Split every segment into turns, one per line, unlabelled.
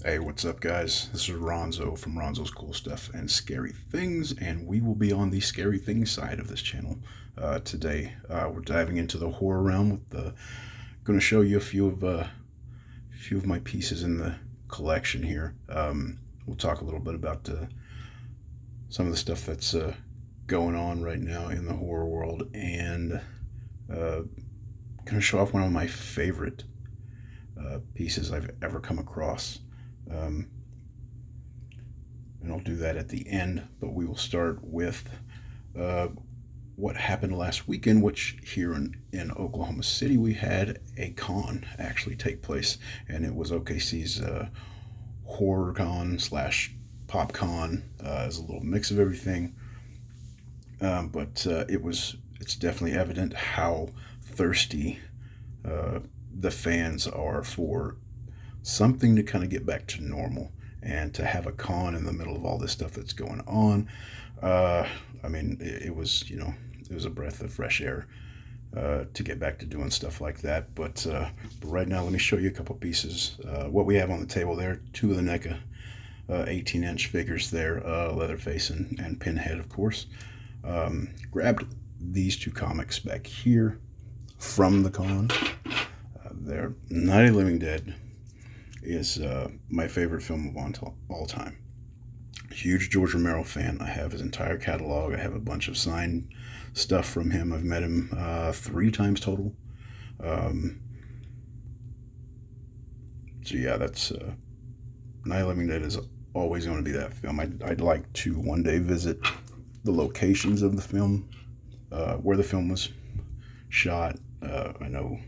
Hey, what's up, guys? This is Ronzo from Ronzo's Cool Stuff and Scary Things, and we will be on the scary things side of this channel today. We're diving into the horror realm with the. Going to show you a few of my pieces in the collection here. We'll talk a little bit about some of the stuff that's going on right now in the horror world, and going to show off one of my favorite pieces I've ever come across. Um, and I'll do that at the end. But we will start with uh, what happened last weekend, which here in Oklahoma City, we had a con actually take place, and it was OKC's horror con slash pop con. It's a little mix of everything, but it's definitely evident how thirsty uh, the fans are for something to kind of get back to normal, and to have a con in the middle of all this stuff that's going on. uh, I mean, it was, it was a breath of fresh air to get back to doing stuff like that. But right now, let me show you a couple pieces. What we have on the table there: two of the NECA 18-inch figures there, Leatherface and Pinhead, of course. Grabbed these two comics back here from the con. They're Night of the Living Dead is my favorite film of all time. Huge George Romero fan. I have his entire catalog. I have a bunch of signed stuff from him. I've met him three times total. Um, so yeah, that's Night of the Living Dead is always going to be that film. I'd like to one day visit the locations of the film, where the film was shot. I know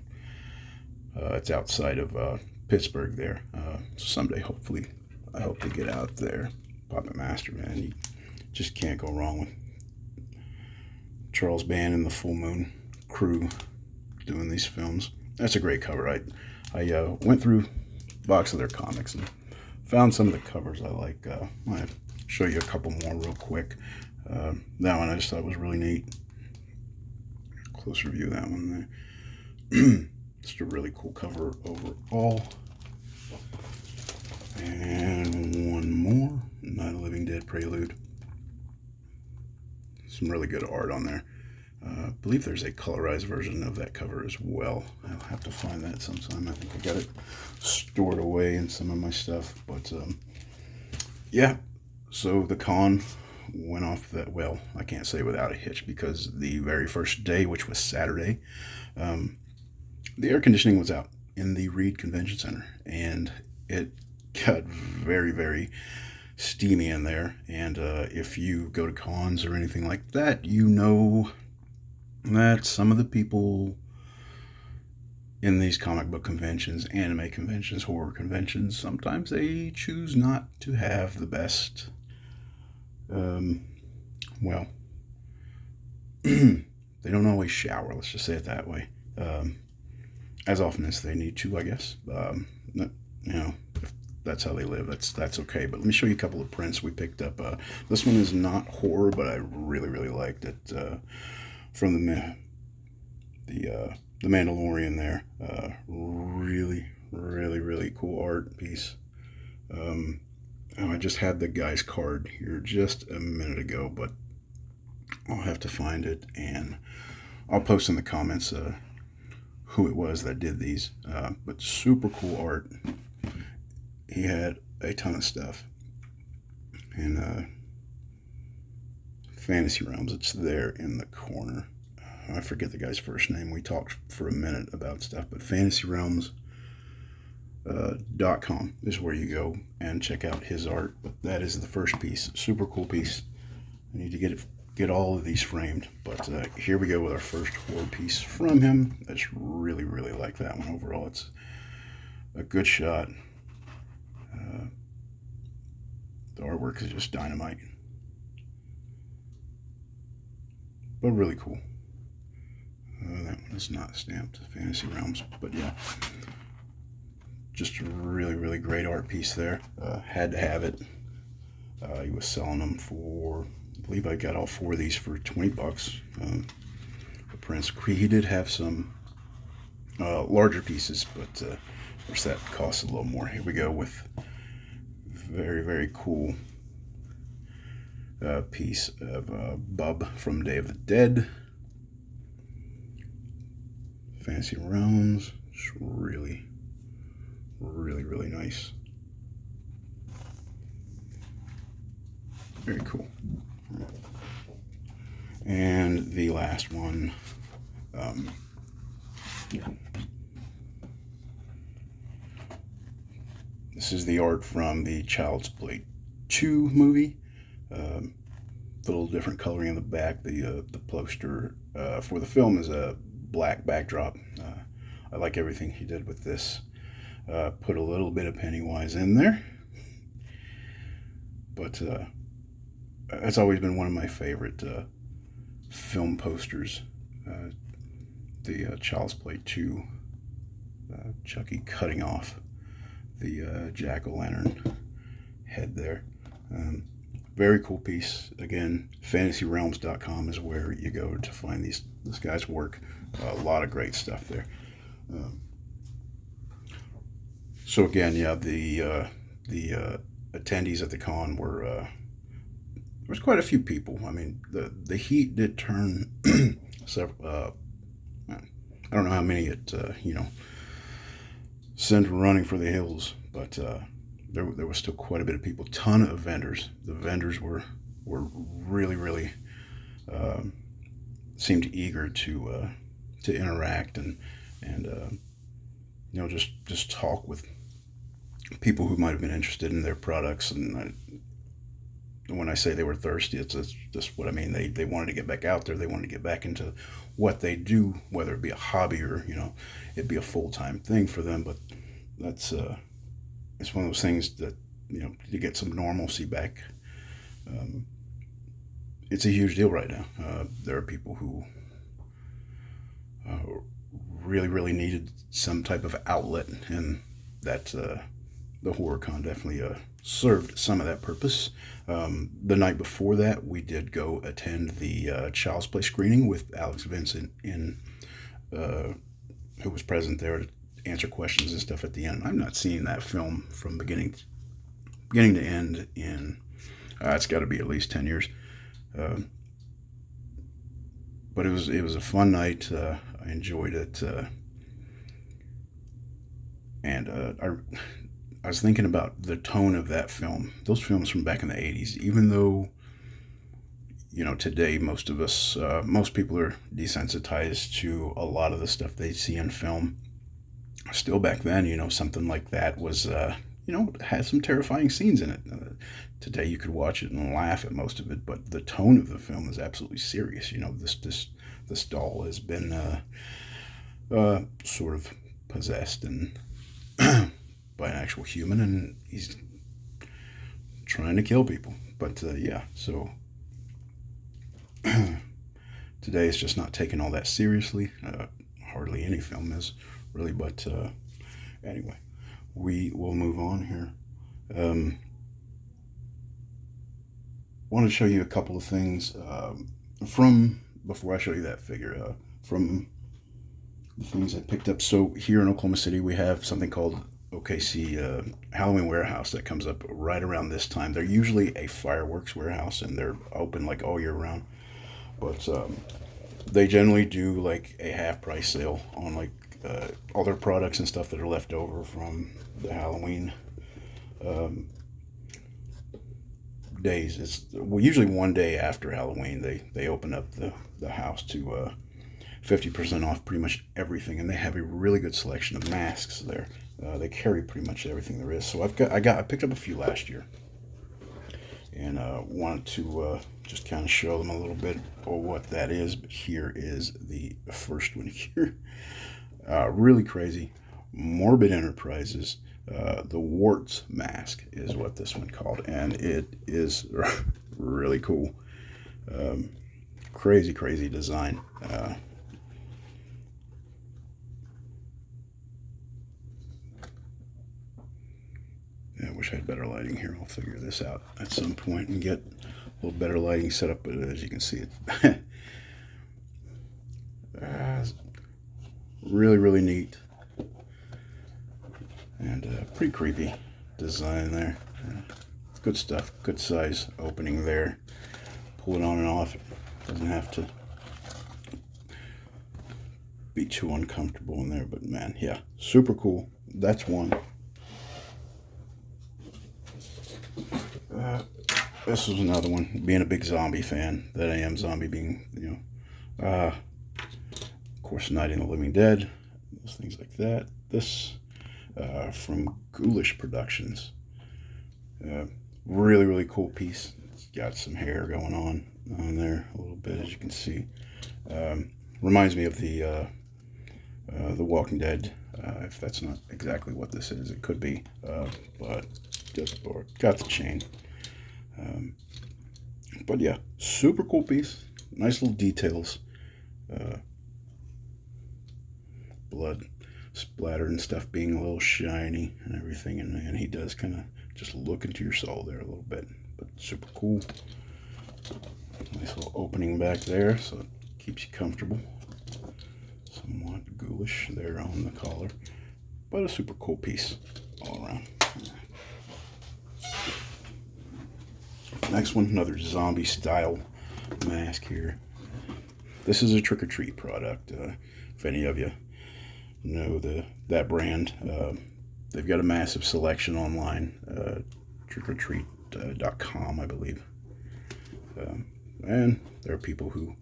it's outside of Pittsburgh there. So someday, hopefully, I hope to get out there. Puppet Master, man, you just can't go wrong with Charles Band and the Full Moon crew doing these films. That's a great cover. I went through a box of their comics and found some of the covers I like. I'll show you a couple more real quick. That one I just thought was really neat. Closer view of that one there. Just a really cool cover overall. And one more, Night of the Living Dead Prelude. Some really good art on there. I believe there's a colorized version of that cover as well. I'll have to find that sometime. I think I got it stored away in some of my stuff. But yeah, so the con went off that, well, I can't say without a hitch, because the very first day, which was Saturday, um, the air conditioning was out in the Reed Convention Center, and it got very, very steamy in there. And if you go to cons or anything like that, you know that some of the people in these comic book conventions, anime conventions, horror conventions, sometimes they choose not to have the best, um, well, they don't always shower, let's just say it that way, as often as they need to, I guess. You know, if that's how they live, that's okay. But let me show you a couple of prints we picked up. This one is not horror, but I really, really liked it. From the Mandalorian there. Really, really, really cool art piece. Um, I just had the guy's card here just a minute ago, but I'll have to find it, and I'll post in the comments who it was that did these. But super cool art. He had a ton of stuff. And Fantasy Realms, it's there in the corner. I forget the guy's first name. We talked for a minute about stuff, but fantasyrealms.com is where you go and check out his art. But that is the first piece. Super cool piece. I need to get all of these framed. But here we go with our first horror piece from him. I just really, really like that one overall. It's a good shot. The artwork is just dynamite, but really cool. That one is not stamped Fantasy Realms, but yeah, just a really, really great art piece there. Had to have it. He was selling them for, I believe I got all four of these for $20. The prints. He did have some larger pieces, but of course that costs a little more. Here we go with very, very cool piece of Bub from Day of the Dead. Fantasy Realms. It's really, really, really nice. Very cool. And the last one, this is the art from the Child's Play 2 movie. A little different coloring in the back. The poster for the film is a black backdrop. I like everything he did with this. Put a little bit of Pennywise in there. But it's always been one of my favorite film posters. The Child's Play 2, Chucky cutting off the jack-o'-lantern head there. Very cool piece. Again, fantasyrealms.com is where you go to find this guy's work. A lot of great stuff there. So again, yeah, the attendees at the con were there was quite a few people. I mean, the heat did turn several. I don't know how many it sent running for the hills, but there was still quite a bit of people. Ton of vendors. The vendors were really, really seemed eager to interact and just talk with people who might have been interested in their products. And when I say they were thirsty, it's just what I mean. They wanted to get back out there. They wanted to get back into what they do, whether it be a hobby or it'd be a full-time thing for them. But that's it's one of those things that to get some normalcy back. It's a huge deal right now. There are people who really, really needed some type of outlet, and that the HorrorCon definitely served some of that purpose. The night before that, we did go attend the Child's Play screening with Alex Vincent, who was present there to answer questions and stuff at the end. I've not seen that film from beginning to end in it's got to be at least 10 years. But it was a fun night. I enjoyed it, and I was thinking about the tone of that film. Those films from back in the 80s, even though today most people are desensitized to a lot of the stuff they see in film. Still back then, something like that was had some terrifying scenes in it. Today you could watch it and laugh at most of it, but the tone of the film is absolutely serious. This doll has been sort of possessed and by an actual human, and he's trying to kill people. But so today it's just not taken all that seriously. Hardly any film is really, but anyway, we will move on here. Want to show you a couple of things from before I show you that figure, from the things I picked up. So here in Oklahoma City, we have something called OKC Halloween Warehouse that comes up right around this time. They're usually a fireworks warehouse, and they're open like all year round. But they generally do like a half price sale on like all their products and stuff that are left over from the Halloween days. It's usually one day after Halloween they open up the house to 50% off pretty much everything, and they have a really good selection of masks there. They carry pretty much everything there is. So I picked up a few last year, and wanted to just kind of show them a little bit of what that is. But here is the first one here. Really crazy. Morbid Enterprises. The Warts mask is what this one called, and it is really cool. Crazy design. I wish I had better lighting here. I'll figure this out at some point and get a little better lighting set up, but as you can see, it really neat and pretty creepy design there. good stuff. Good size opening there. Pull it on and off. Doesn't have to be too uncomfortable in there, but man, yeah, super cool. That's one. This is another one. Being a big zombie fan that I am, zombie being, of course, Night of the Living Dead, things like that. This from Ghoulish Productions. Really, really cool piece. It's got some hair going on there a little bit, as you can see. Reminds me of the Walking Dead. If that's not exactly what this is, it could be. But just got the chain. But yeah, super cool piece. Nice little details. Blood splatter and stuff being a little shiny and everything. And man, he does kind of just look into your soul there a little bit. But super cool. Nice little opening back there, so it keeps you comfortable. Somewhat ghoulish there on the collar. But a super cool piece all around. Next one, another zombie style mask here. This is a Trick or Treat product. If any of you know that brand, they've got a massive selection online. Trickortreat.com, I believe. And there are people who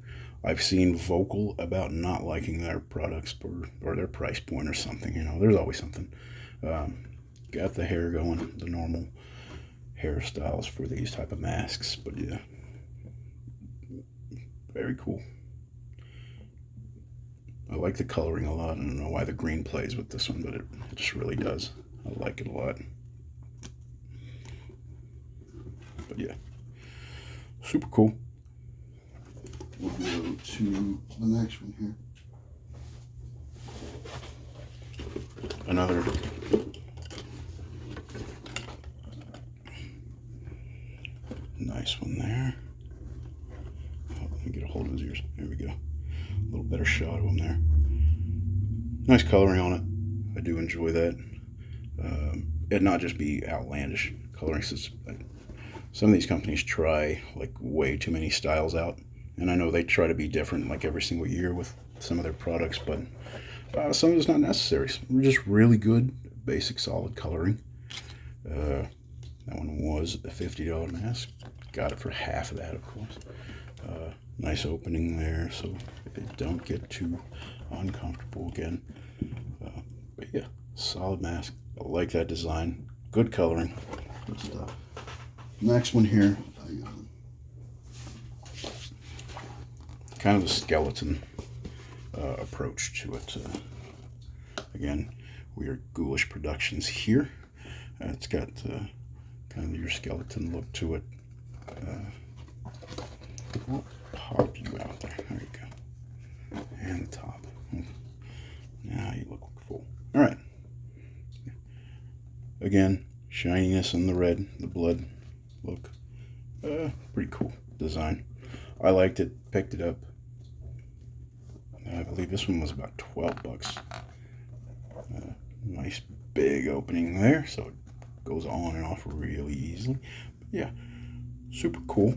I've seen vocal about not liking their products or their price point or something. There's always something. Got the hair going, the normal hairstyles for these type of masks, but yeah, very cool. I like the coloring a lot. I don't know why the green plays with this one, but it just really does. I like it a lot. But yeah, super cool. We'll go to the next one here. Another nice one there. Oh, let me get a hold of his ears. There we go. A little better shot of him there. Nice coloring on it. I do enjoy that. It not just be outlandish coloring. Some of these companies try like way too many styles out, and I know they try to be different like every single year with some of their products, but some of it's not necessary. We're just really good, basic, solid coloring. That one was a $50 mask. Got it for half of that, of course. Nice opening there, so they don't get too uncomfortable again. But yeah, solid mask. I like that design. Good coloring. Good stuff. Next one here. Kind of a skeleton approach to it. Again, we are Ghoulish Productions here. It's got kind of your skeleton look to it. We'll pop you out there. There you go. And the top. Now you look full. All right. Again, shininess in the red, the blood look. Pretty cool design. I liked it. Picked it up. I believe this one was about $12. Nice big opening there, so it goes on and off really easily. But yeah, super cool.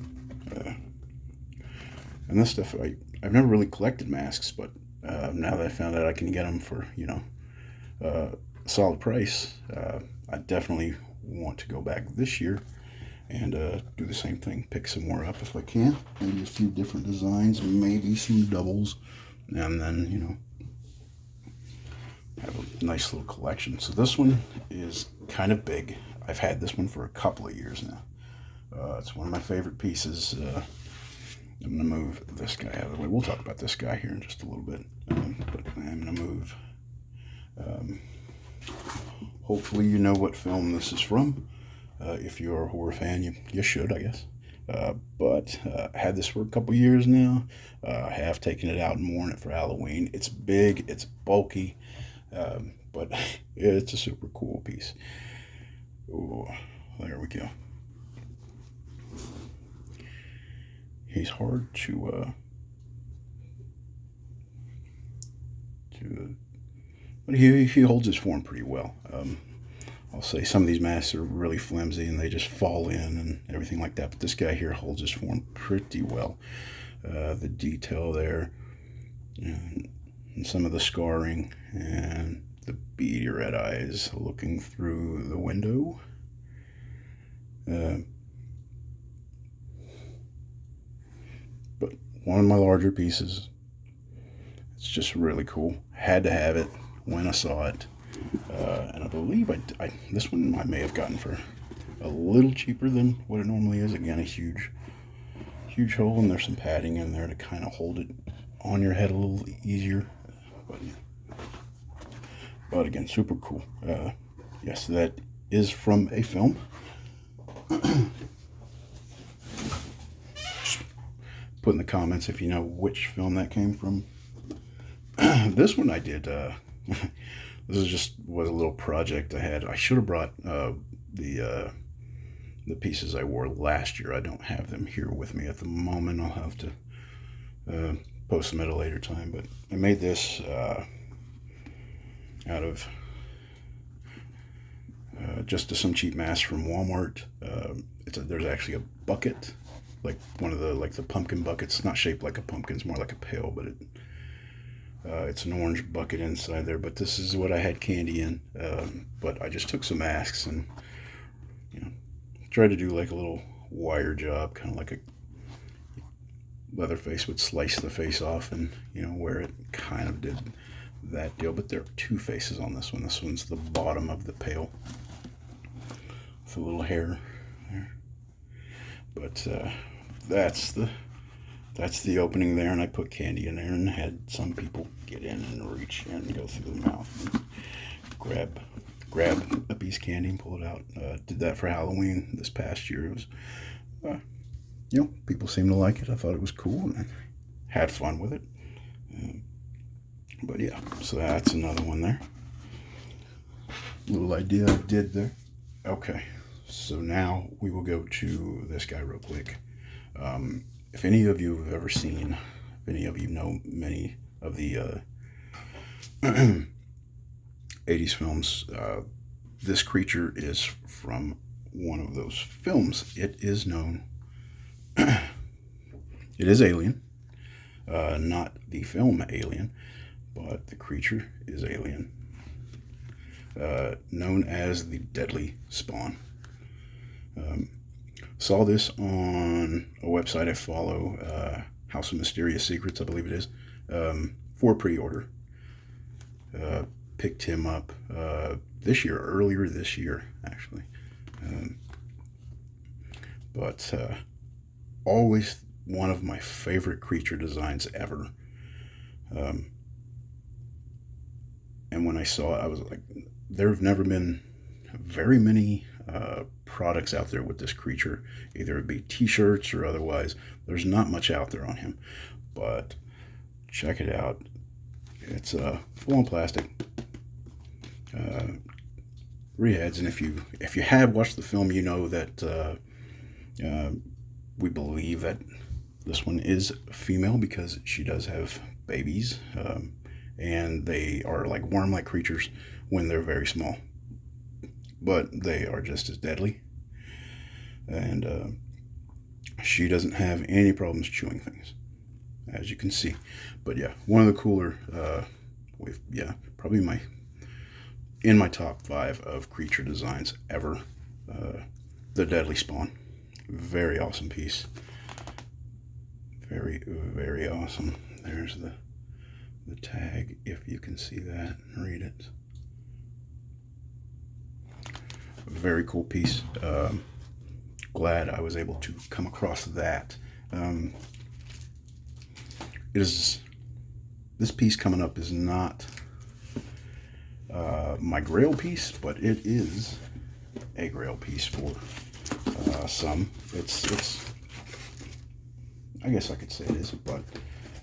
And this stuff, I've never really collected masks, but now that I found out I can get them for a solid price, I definitely want to go back this year and do the same thing. Pick some more up if I can. Maybe a few different designs, maybe some doubles, and then have a nice little collection. So this one is kind of big. I've had this one for a couple of years now. It's one of my favorite pieces. I'm going to move this guy out of the way. We'll talk about this guy here in just a little bit. But I'm going to move. Hopefully you know what film this is from. If you're a horror fan, you should, I guess. But I had this for a couple years now. I have taken it out and worn it for Halloween. It's big, it's bulky, but it's a super cool piece. Oh, there we go. He's hard but he holds his form pretty well. I'll say some of these masks are really flimsy and they just fall in and everything like that. But this guy here holds his form pretty well. The detail there, and some of the scarring, and the beady red eyes looking through the window. But one of my larger pieces. It's just really cool. Had to have it when I saw it. And I believe this one I may have gotten for a little cheaper than what it normally is. Again, a huge hole, and there's some padding in there to kind of hold it on your head a little easier. But again, super cool. Yes, that is from a film. Just put in the comments if you know which film that came from. This one I did. This was a little project I had. I should have brought the pieces I wore last year. I don't have them here with me at the moment. I'll have to post them at a later time. But I made this out of just some cheap masks from Walmart. There's actually a bucket, like one of the pumpkin buckets. It's not shaped like a pumpkin. It's more like a pail, but it's an orange bucket inside there. But this is what I had candy in. But I just took some masks and tried to do like a little wire job, kind of like a Leatherface would slice the face off, and where it kind of did that deal. But there are two faces on this one. This one's the bottom of the pail with a little hair there. But that's the opening there, and I put candy in there and had some people get in and reach in and go through the mouth and grab a piece of candy and pull it out. Did that for Halloween this past year. It was, people seemed to like it. I thought it was cool and I had fun with it. But yeah, so that's another one there. Little idea I did there. Okay, so now we will go to this guy real quick. If any of you have ever seen, if any of you know many of the 80s films, this creature is from one of those films. It is known, it is Alien, not the film Alien, but the creature is Alien, known as the Deadly Spawn. Saw this on a website I follow, House of Mysterious Secrets, I believe it is, for pre-order. Picked him up earlier this year, actually. But always one of my favorite creature designs ever. And when I saw it, I was like, there have never been very many products out there with this creature, either it be t-shirts or otherwise. There's not much out there on him, but check it out. It's full on plastic, reheads, and if you have watched the film, you know that we believe that this one is female because she does have babies, and they are like worm-like creatures when they're very small, but they are just as deadly. And she doesn't have any problems chewing things, as you can see. But yeah, one of the cooler, probably in my top 5 of creature designs ever. The Deadly Spawn, very awesome piece. Very, very awesome. There's the tag, if you can see that and read it. Very cool piece. Glad I was able to come across that. This piece coming up is not my grail piece, but it is a grail piece for some. It's I guess I could say it is, but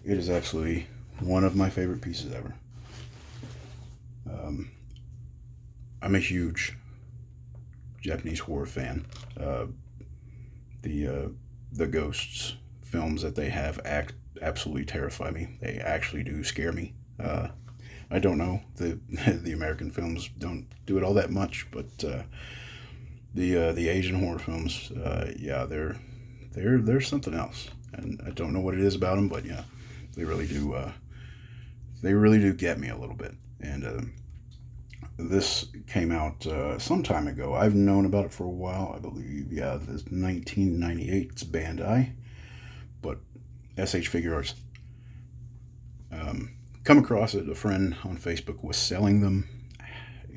it is absolutely one of my favorite pieces ever. I'm a huge Japanese horror fan. The ghosts films that they have absolutely terrify me. They actually do scare me. I don't know. The the American films don't do it all that much, but the Asian horror films, yeah, they're something else, and I don't know what it is about them, but yeah, they really do. They really do get me a little bit, and this came out some time ago. I've known about it for a while, I believe. Yeah, it's 1998. It's Bandai, but SH Figure Arts. Come across it. A friend on Facebook was selling them.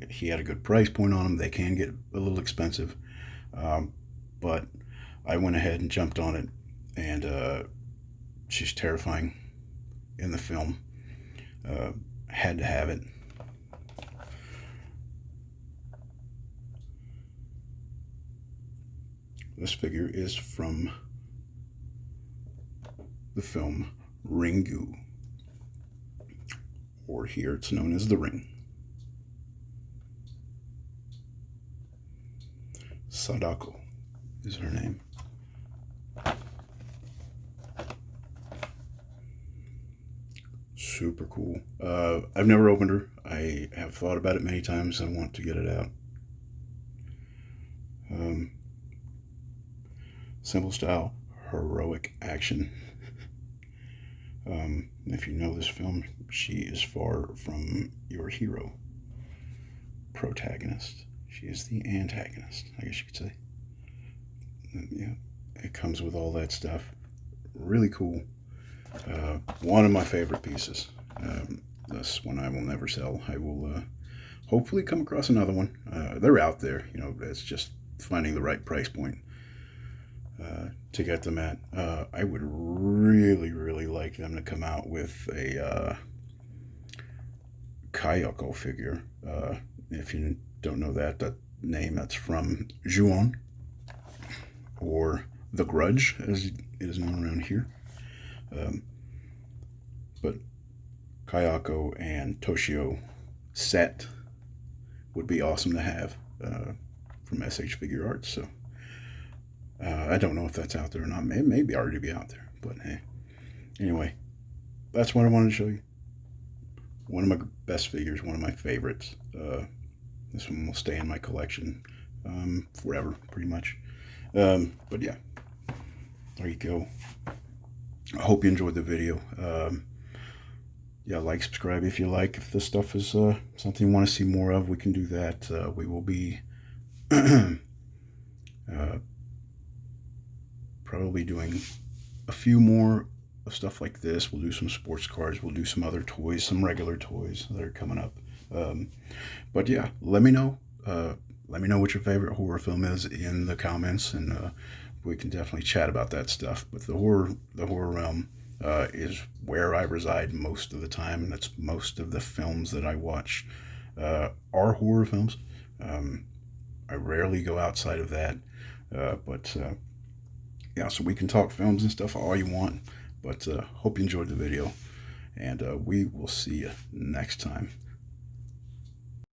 He had a good price point on them. They can get a little expensive, but I went ahead and jumped on it, and she's terrifying in the film. Had to have it. This figure is from the film Ringu, or here it's known as The Ring. Sadako is her name. Super cool. I've never opened her. I have thought about it many times. I want to get it out. Simple style, heroic action. If you know this film, she is far from your hero protagonist. She is the antagonist, I guess you could say. Yeah, it comes with all that stuff. Really cool. One of my favorite pieces. This one I will never sell. I will hopefully come across another one. They're out there. It's just finding the right price point to get them at. I would really, really like them to come out with a Kayako figure. If you don't know that name, that's from Ju-On, or The Grudge, as it is known around here. But Kayako and Toshio set would be awesome to have from SH Figure Arts. So I don't know if that's out there or not. Maybe already be out there. But hey, anyway, that's what I wanted to show you. One of my best figures, one of my favorites. This one will stay in my collection forever, pretty much. But yeah, there you go. I hope you enjoyed the video. Yeah, like, subscribe if you like. If this stuff is something you want to see more of, we can do that. We will be probably doing a few more of stuff like this. We'll do some sports cars. We'll do some other toys, some regular toys that are coming up. But yeah, let me know. Let me know what your favorite horror film is in the comments, and we can definitely chat about that stuff. But the horror realm is where I reside most of the time, and that's most of the films that I watch are horror films. I rarely go outside of that, but yeah, so we can talk films and stuff all you want. But hope you enjoyed the video, and we will see you next time.